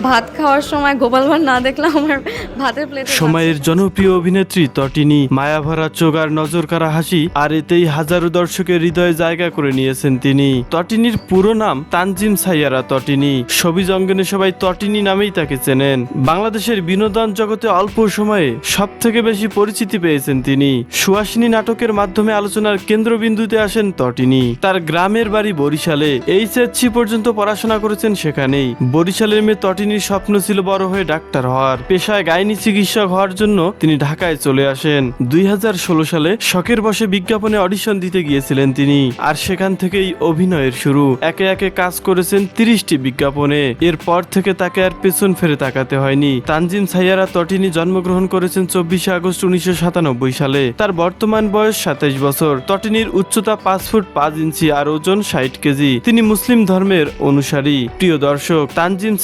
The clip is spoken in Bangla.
ভাত খাওয়ার সময় গোপাল ভাঁড় না দেখলে আমার ভাতের প্লেটে সময়ের জনপ্রিয় অভিনেত্রী তটিনী, মায়াভরা চোখ আর নজরকাড়া হাসি, আর এতেই হাজারো দর্শকের হৃদয়ে জায়গা করে নিয়েছেন তিনি। তটিনীর পুরো নাম তানজিম সাইয়ারা তটিনী। ছবিজ অঙ্গনে সবাই তটিনী নামেই তাকে চেনেন। বাংলাদেশের বিনোদন জগতে অল্প সময়ে সব থেকে বেশি পরিচিতি পেয়েছেন তিনি। সুহাসিনী নাটকের মাধ্যমে আলোচনার কেন্দ্রবিন্দুতে আসেন তটিনী। তার গ্রামের বাড়ি বরিশালে। এইচএসসি পর্যন্ত পড়াশোনা করেছেন সেখানেই। বরিশালের মেয়ে তটিনীর স্বপ্ন ছিল বড় হয়ে ডাক্তার হওয়ার। পেশায় গাইনি চিকিৎসক হওয়ার জন্য তিনি ঢাকায় চলে আসেন। 2016 সালে শখের বশে বিজ্ঞাপনে অডিশন দিতে গিয়েছিলেন তিনি, আর সেখান থেকেই অভিনয়ের শুরু। একে একে কাজ করেছেন 30টি বিজ্ঞাপনে। এরপর থেকে তাকে আর পেছন ফিরে তাকাতে হয়নি। তানজিম সাইয়ারা তটিনী জন্মগ্রহণ করেছেন 24 আগস্ট 1997 সালে। তার বর্তমান বয়স 27 বছর। তটিনীর উচ্চতা 5 ফুট 5 ইঞ্চি আর ওজন 60 কেজি। তিনি মুসলিম ধর্মের অনুসারী। প্রিয় দর্শক, তানজিম